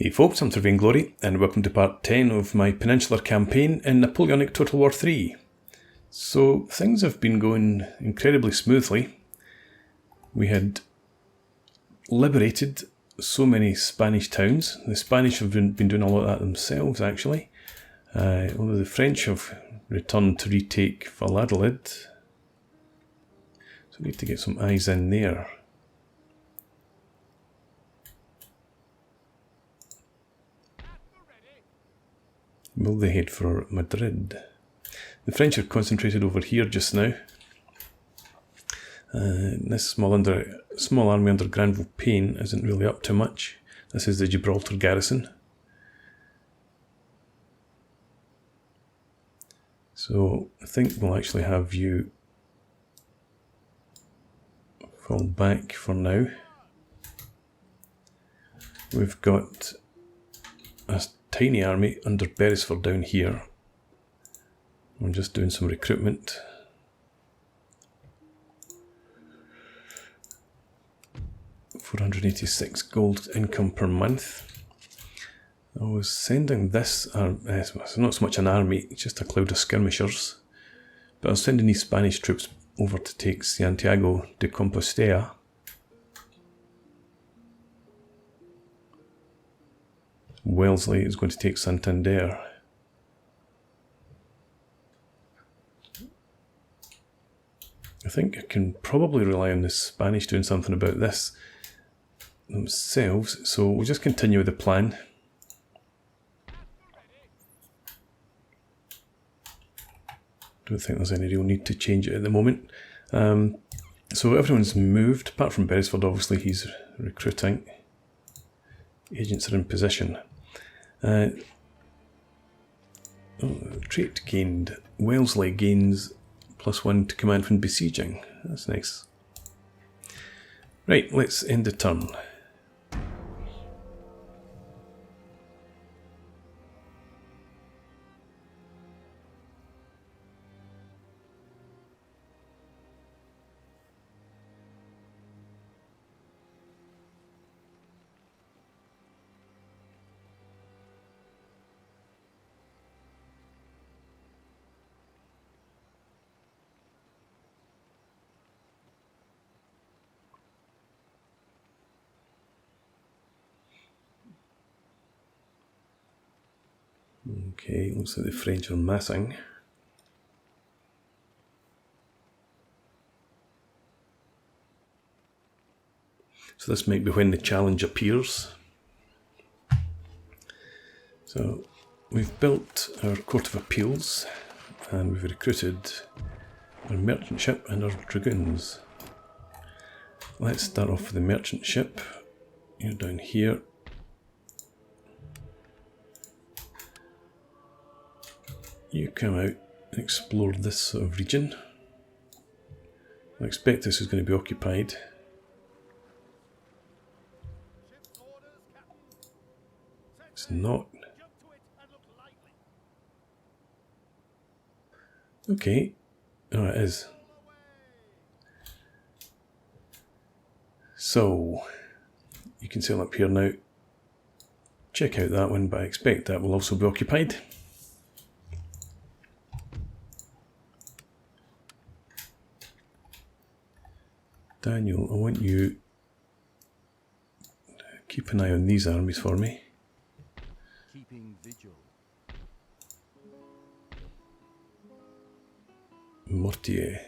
Hey folks, I'm Sir Glory, and welcome to part 10 of my Peninsular Campaign in Napoleonic Total War III. So things have been going incredibly smoothly. We had liberated so many Spanish towns. The Spanish have been doing a lot of that themselves actually. Although the French have returned to retake Valladolid. So we need to get some eyes in there. Will they head for Madrid? The French are concentrated over here just now. This small army under Granville Payne isn't really up to much. This is the Gibraltar garrison. So I think we'll actually have you fall back for now. We've got a tiny army under Beresford down here. I'm just doing some recruitment. £486 gold income per month. I was sending this, it's not so much an army, it's just a cloud of skirmishers. But I was sending these Spanish troops over to take Santiago de Compostella. Wellesley is going to take Santander. I think I can probably rely on the Spanish doing something about this themselves, so we'll just continue with the plan. Don't think there's any real need to change it at the moment. So everyone's moved, apart from Beresford, obviously he's recruiting. Agents are in position. Trait gained. Wellesley gains +1 to command from besieging. That's nice. Right, let's end the turn. Okay, looks like the French are massing. So this might be when the challenge appears. So we've built our Court of Appeals and we've recruited our merchant ship and our dragoons. Let's start off with the merchant ship. You're down here. You come out and explore this sort of region. I expect this is going to be occupied. It's not. Okay. Oh, it is. So, you can sail up here now. Check out that one, but I expect that will also be occupied. Daniel, I want you to keep an eye on these armies for me. Keeping vigil. Mortier.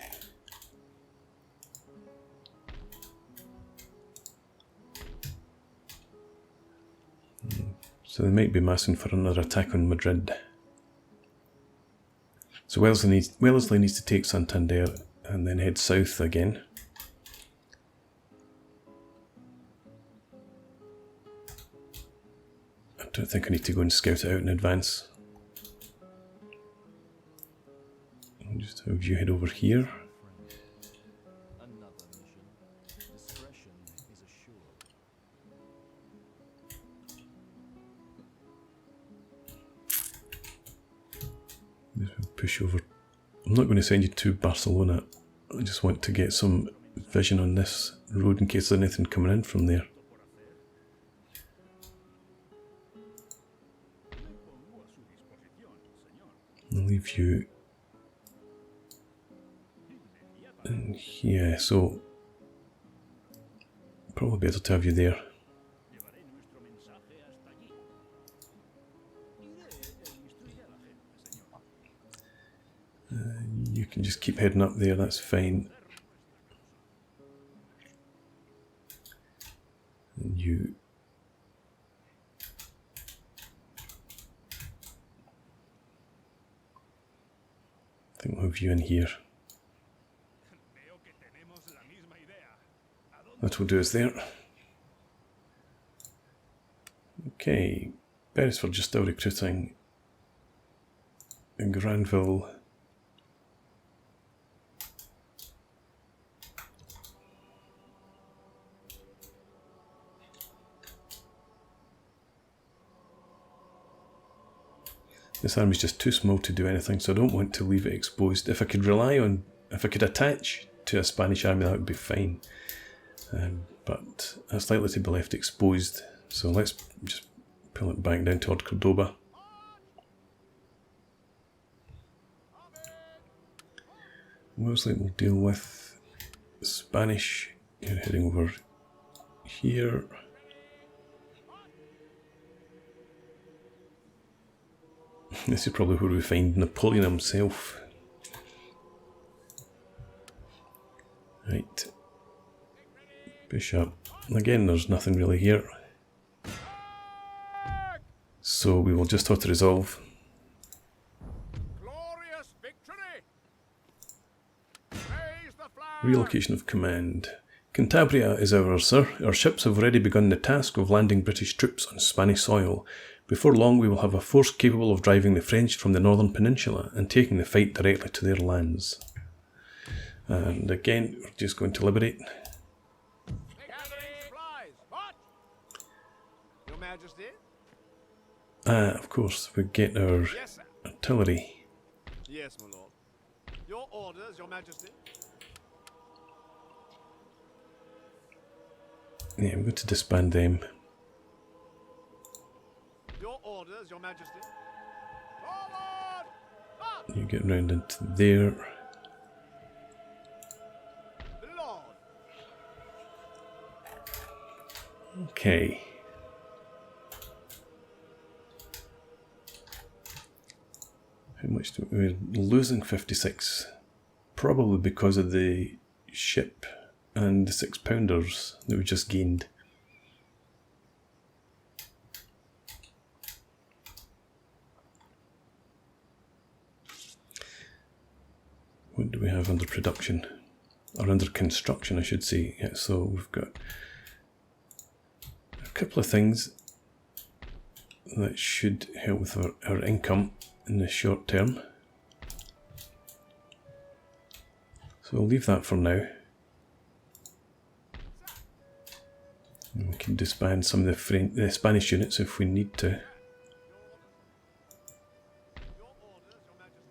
So they might be massing for another attack on Madrid. So Wellesley needs to take Santander and then head south again. I don't think I need to go and scout it out in advance. I'll just have you head over here. Another mission. Discretion is assured. Push over. I'm not going to send you to Barcelona. I just want to get some vision on this road in case there's anything coming in from there. leave you in here, so probably better to have you there. You can just keep heading up there, that's fine. And you I think we'll have you in here. That will do us there. Okay, Beresford just still recruiting. In Granville. This army's just too small to do anything, so I don't want to leave it exposed. If I could attach to a Spanish army, that would be fine. But it's likely to be left exposed, so let's just pull it back down toward Cordoba. Wellesley will deal with Spanish. You're heading over here. This is probably where we find Napoleon himself. Right. Bishop. Again, there's nothing really here. So we will just auto-resolve. Glorious victory! Raise the flag! Relocation of command. Cantabria is ours, sir. Our ships have already begun the task of landing British troops on Spanish soil. Before long we will have a force capable of driving the French from the northern peninsula and taking the fight directly to their lands. And again, we're just going to liberate. Your Majesty? Of course, we get our Yes, sir. artillery. Yes, my lord. Your orders, Your Majesty? Yeah, we're going to disband them. Your orders, Your Majesty? Forward! March! You get round into there. Lord! Okay. How much do we're losing 56. Probably because of the ship and the 6-pounders that we just gained. What do we have under production? Or under construction, I should say. Yeah, so we've got a couple of things that should help with our income in the short term. So we'll leave that for now. And we can disband some of the Spanish units if we need to. Your orders, Your Majesty?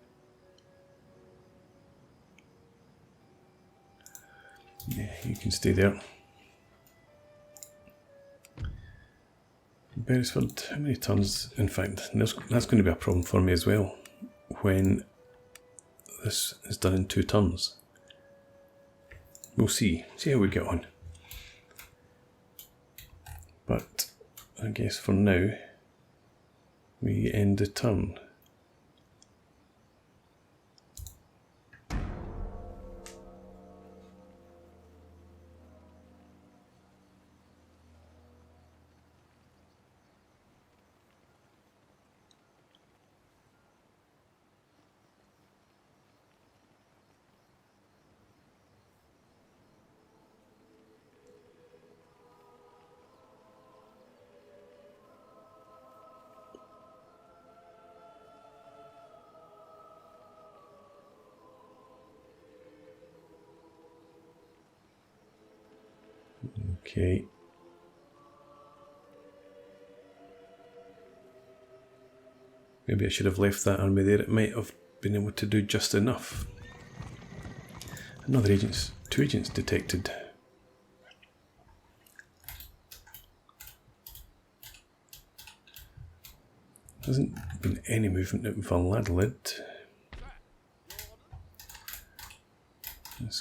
Yeah, you can stay there. Beresford, how many tons? In fact, that's going to be a problem for me as well when this is done in 2 turns. We'll see how we get on. But I guess for now, we end the turn. Okay. Maybe I should have left that army there. It might have been able to do just enough. Another 2 agents detected. Hasn't been any movement at Valladolid.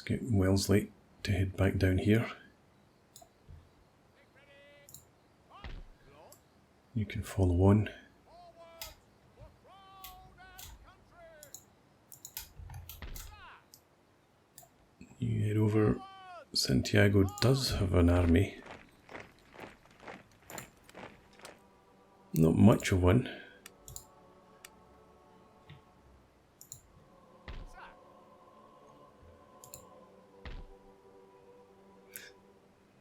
Let's get Wellesley to head back down here. You can follow on. You head over. Santiago does have an army. Not much of one.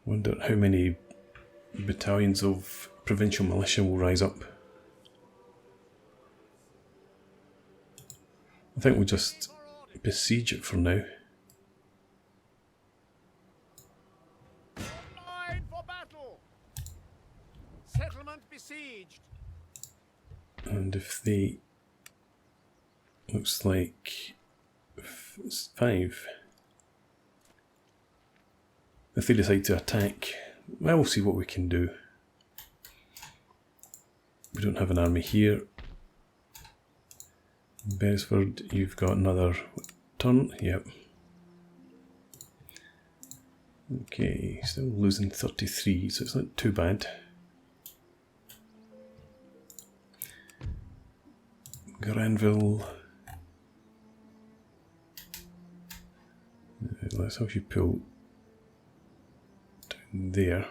Wonder how many battalions of provincial militia will rise up. I think we'll just besiege it for now. Line for battle. Settlement besieged. And if they... looks like... it's 5. If they decide to attack, well, we'll see what we can do. We don't have an army here. Beresford, you've got another turn. Yep. Okay, still losing 33, so it's not too bad. Granville. Let's have you pull down there.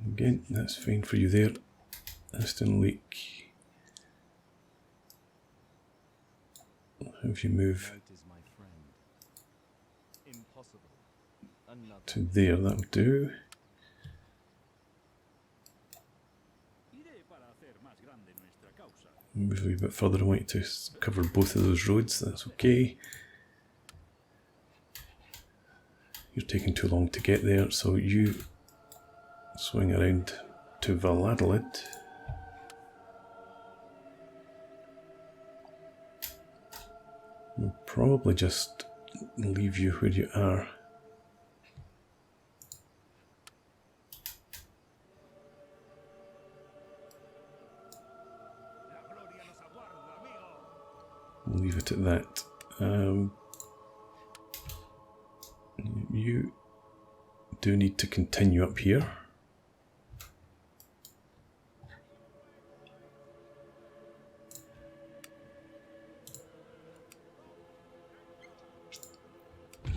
Again, that's fine for you there. Aston Lake. How if you move to there, that'll do. Move a wee bit further. I want you to cover both of those roads, that's okay. You're taking too long to get there, so you swing around to Valladolid. We'll probably just leave you where you are. We'll leave it at that. You do need to continue up here.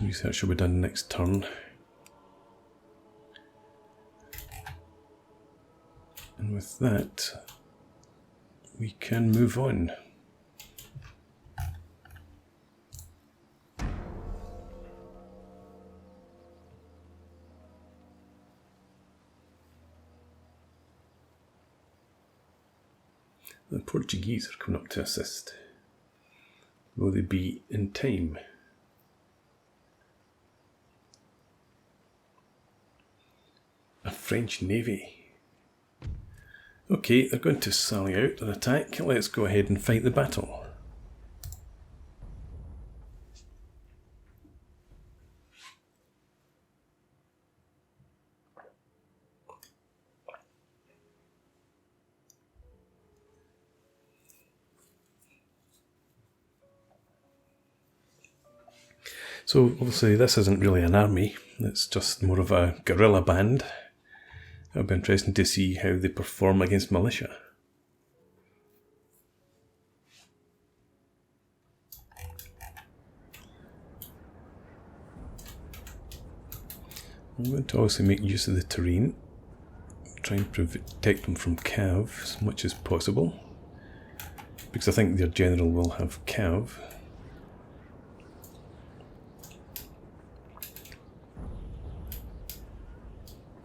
Research will be done next turn. And with that, we can move on. The Portuguese are coming up to assist. Will they be in time? A French navy. Okay, they're going to sally out and attack. Let's go ahead and fight the battle. So obviously this isn't really an army, it's just more of a guerrilla band. It'll be interesting to see how they perform against militia. I'm going to also make use of the terrain, try and protect them from cav as much as possible, because I think their general will have cav.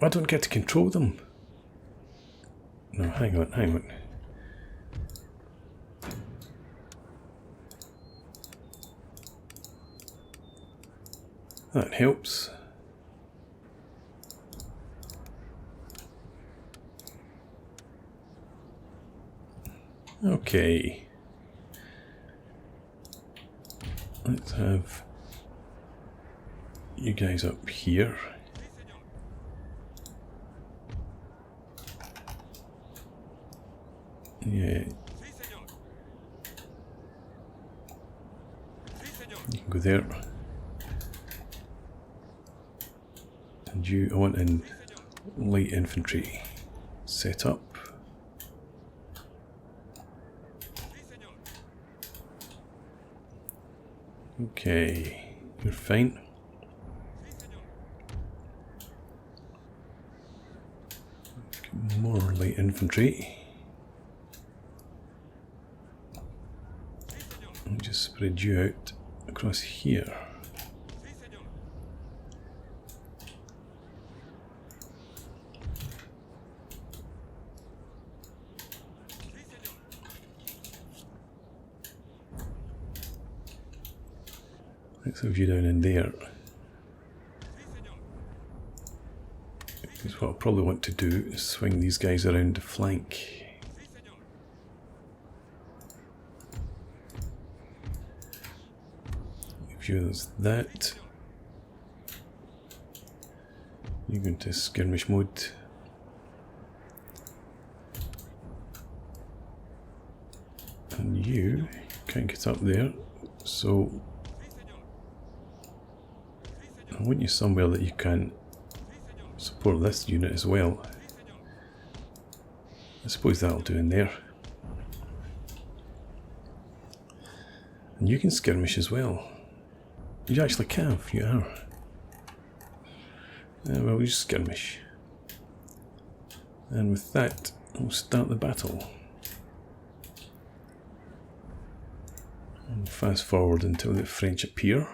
I don't get to control them. No, hang on, hang on. That helps. Okay. Let's have you guys up here. Yeah. You can go there. And you, I want in light infantry. Set up. Okay, you're fine. Get more light infantry. I'll just spread you out across here. Let's have you down in there. Because what I'll probably want to do is swing these guys around the flank. If yours that. You go into skirmish mode. And you can't get up there, so I want you somewhere that you can support this unit as well. I suppose that'll do in there. And you can skirmish as well. You actually can, you are. Well, we just skirmish. And with that, we'll start the battle. And fast forward until the French appear.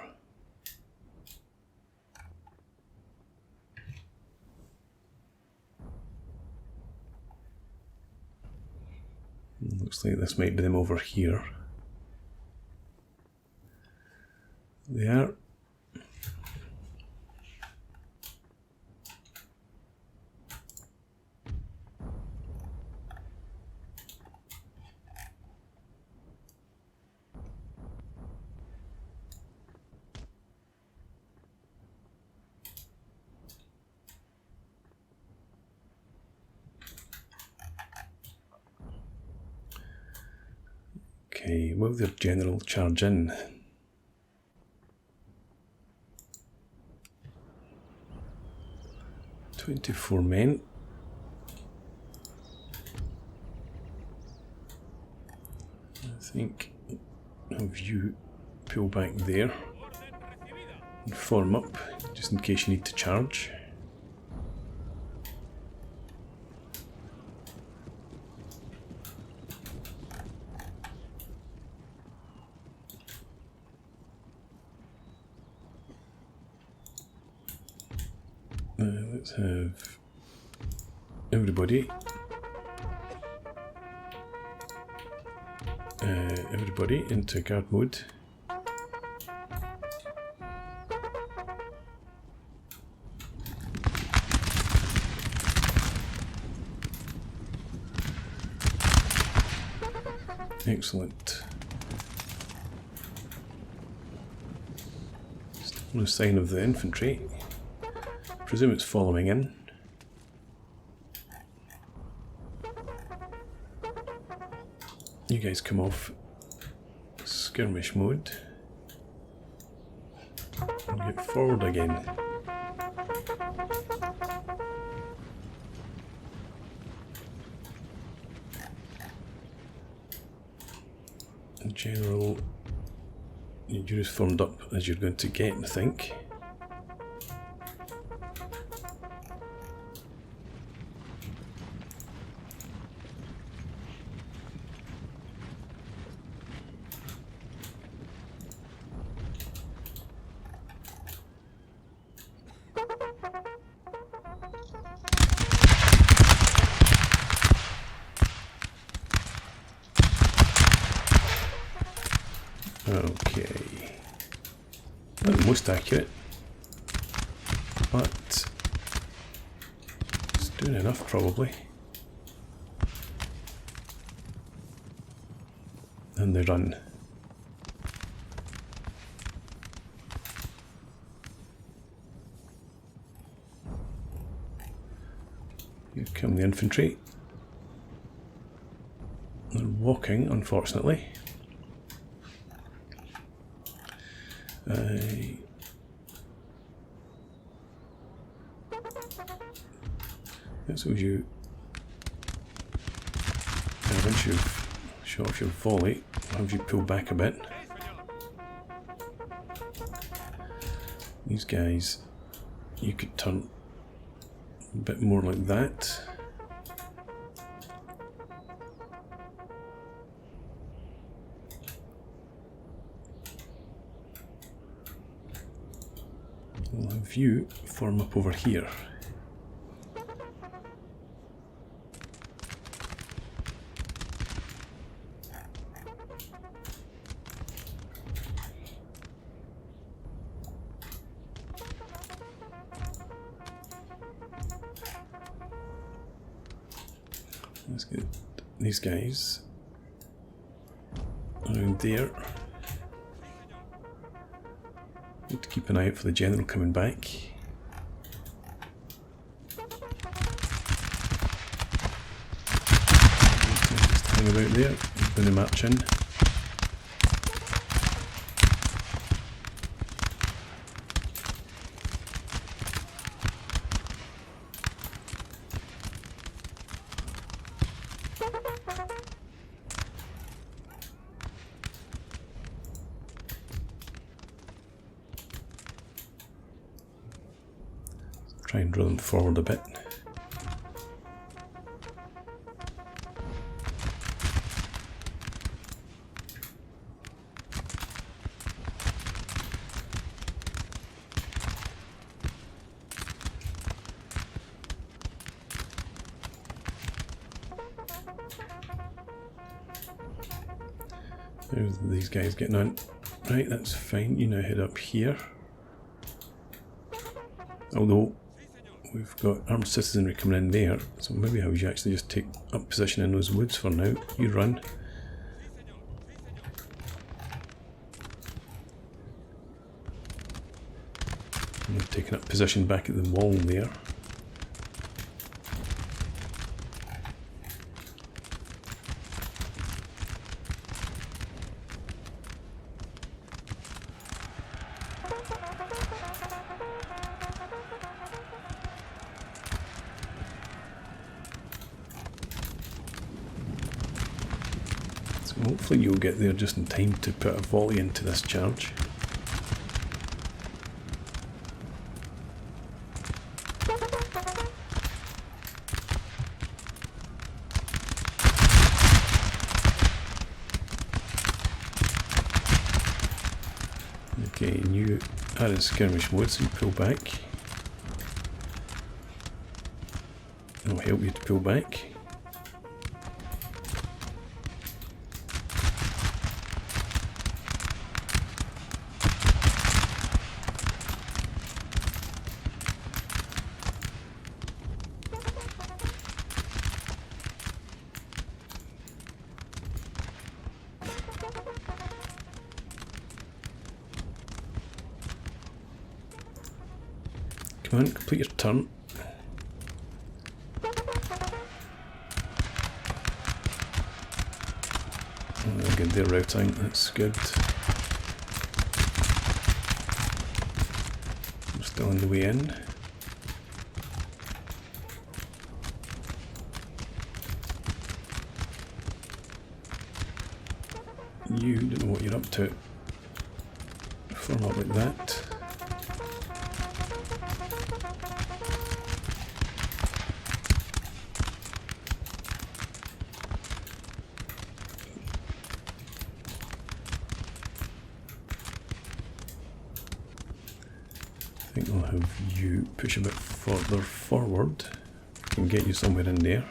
Looks like this might be them over here. They are. Okay, will their general charge in? "24 men. I think have you pull back there and form up just in case you need to charge. Let's have everybody into guard mode. Excellent. Still no sign of the infantry. Presume it's following in. You guys come off skirmish mode and get forward again. In general, you're as formed up as you're going to get, I think. Okay, not most accurate, but it's doing enough probably. And they run. Here come the infantry. They're walking, unfortunately. Let's suppose you. Once you've shot off your volley, I'll have you pull back a bit. These guys, you could turn a bit more like that. We'll have you form up over here. Let's get these guys around there. Need to keep an eye out for the general coming back. Just hang about there, bring the march in. Try and draw them forward a bit. There's these guys getting on. Right, that's fine. You now head up here. Although we've got armed citizenry coming in there, so maybe how you actually just take up position in those woods for now. You run. And we've taken up position back at the wall there. Hopefully you'll get there just in time to put a volley into this charge. Okay, and you are in skirmish mode, so you pull back. I'll help you to pull back. Come on, complete your turn. Oh, good, they're routing, that's good. We're still on the way in. You don't know what you're up to. Form up like that. I think I'll have you push a bit further forward. Can get you somewhere in there.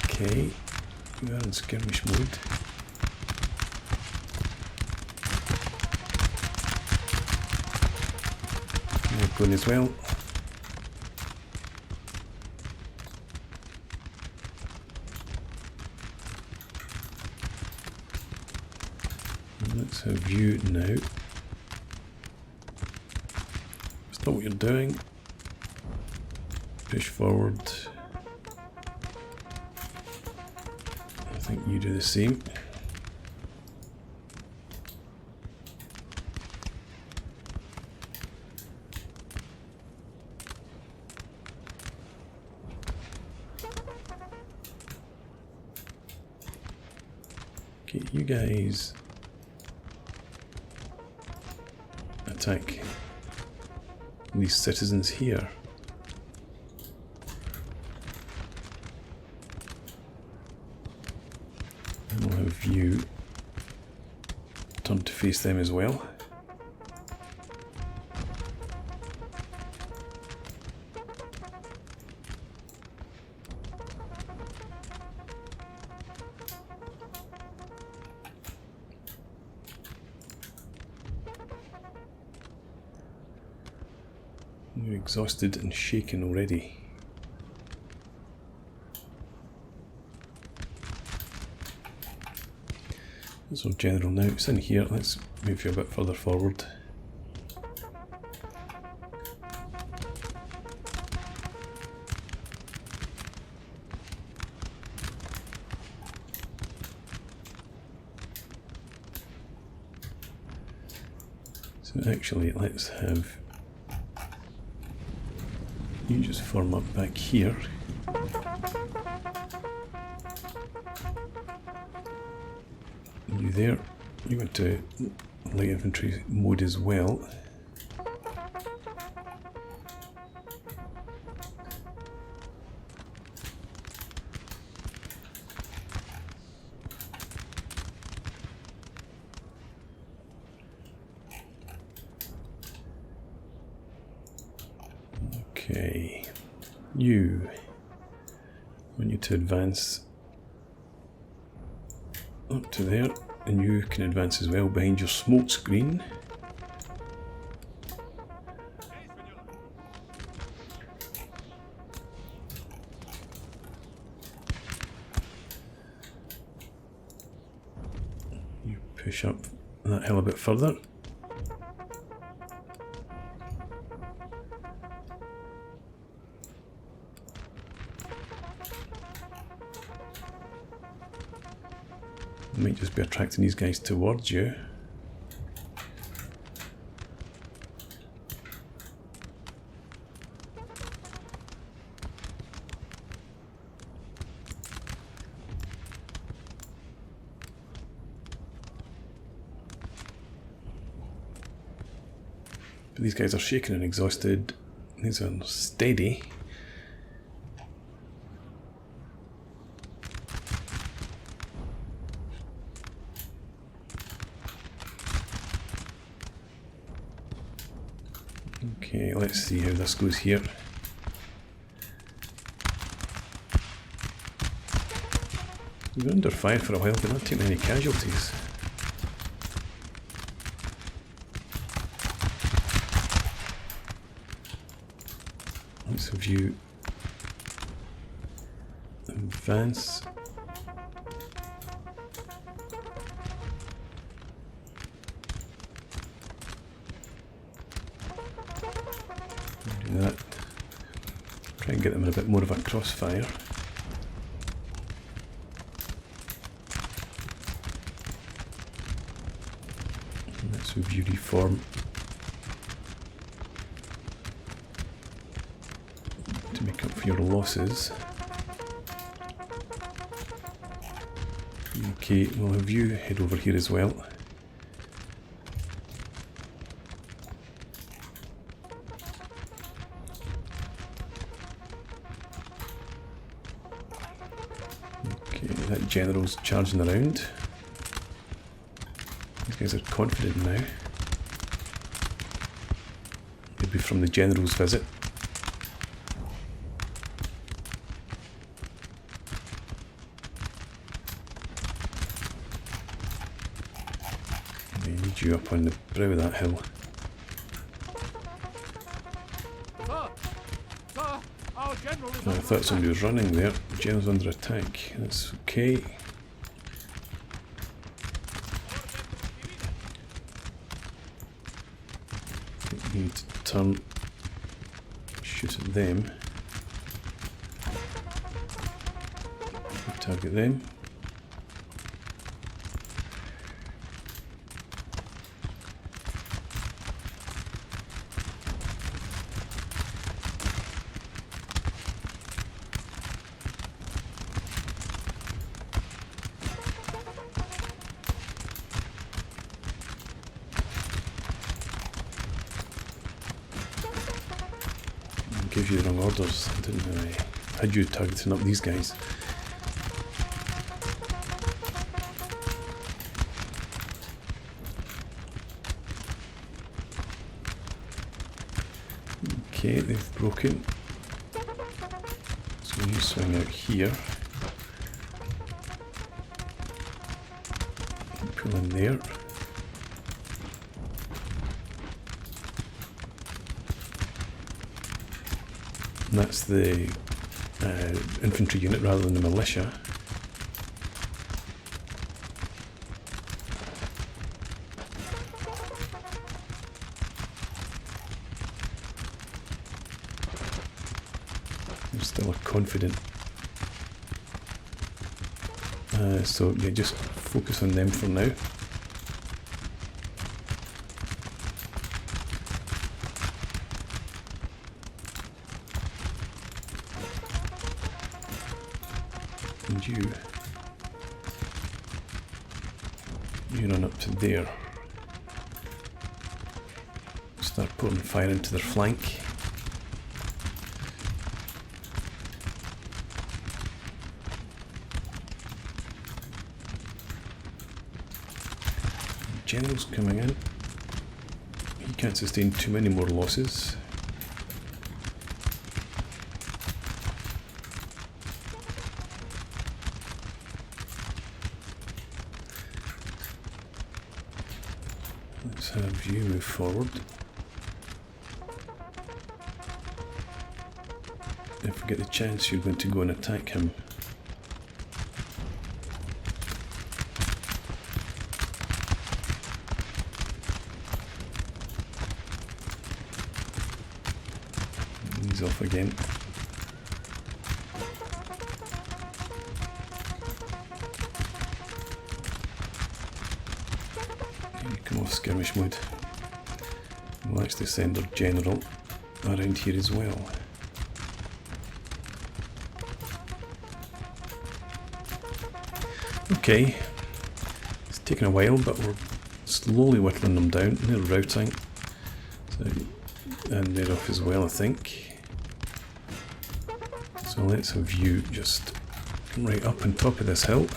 Okay, we are in skirmish mode. Going as well. have you now. Stop what you're doing. Push forward. I think you do the same. Okay, you guys attack these citizens here. And we'll have you turn to face them as well. You're exhausted and shaken already. So general now, it's in here, let's move you a bit further forward. So actually let's have you just form up back here. You there, you went to light infantry mode as well. Okay, you want you to advance up to there, and you can advance as well behind your smoke screen. You push up that hill a bit further. Might just be attracting these guys towards you. But these guys are shaken and exhausted. These are steady. Okay, let's see how this goes here. We've been under fire for a while, but not too many casualties. Let's have you advance. Do that. Try and get them in a bit more of a crossfire. And let's have you reform to make up for your losses. Okay, we'll have you head over here as well. Okay, that general's charging around. These guys are confident now. Maybe from the general's visit. They need you up on the brow of that hill. Sir, our general is Oh, I thought somebody was running there. The general's under attack. That's okay. need to turn, shoot at them, target them. Give you the wrong orders, didn't I? Had you targeting up these guys? Okay, they've broken. So you swing out here. Pull in there. And that's the infantry unit rather than the militia. They're still confident. So yeah, just focus on them for now. And you run up to there. Start putting fire into their flank. General's coming in. He can't sustain too many more losses. Let's have you move forward. If we get the chance, you're going to go and attack him. He's off again. Come off skirmish mode. We'll actually send our general around here as well. Okay, it's taken a while, but we're slowly whittling them down. They're routing, so, and they're off as well, I think. So let's have you just right up on top of this hill.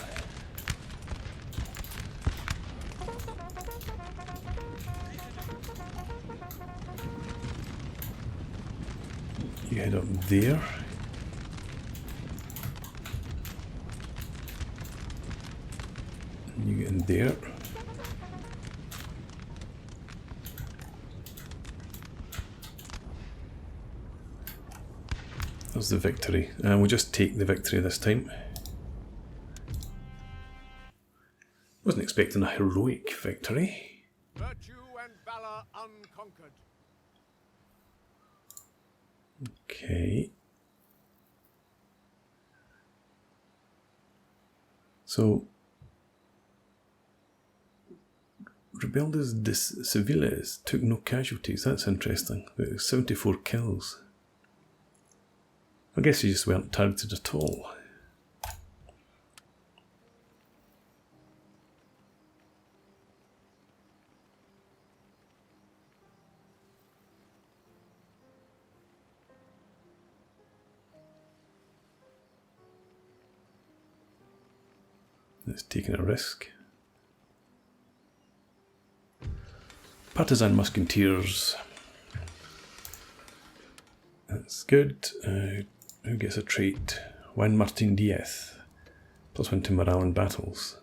You head up there. And you get in there. There's the victory. And we'll just take the victory this time. Wasn't expecting a heroic victory. Virtue and valor unconquered. Okay. So, Rebeldes de Civiles took no casualties. That's interesting. 74 kills. I guess you just weren't targeted at all. It's taking a risk. Partisan Musketeers. That's good. Who gets a trait? Juan Martin Diaz. +1 to morale in battles.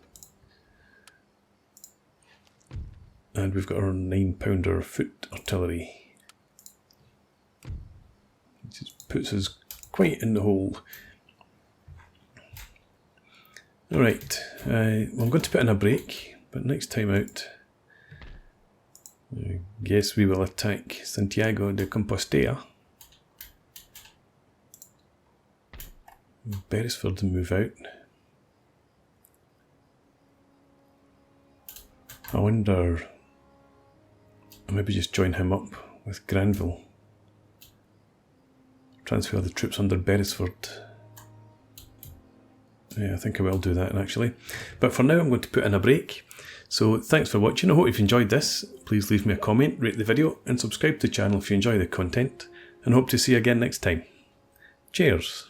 And we've got our 9-pounder foot artillery. It just puts us quite in the hole. Alright, well, I'm going to put in a break, but next time out I guess we will attack Santiago de Compostella. Beresford move out. I wonder, maybe just join him up with Granville. Transfer the troops under Beresford. Yeah, I think I will do that actually. But for now I'm going to put in a break. So thanks for watching. I hope you've enjoyed this. Please leave me a comment, rate the video and subscribe to the channel if you enjoy the content. And hope to see you again next time. Cheers!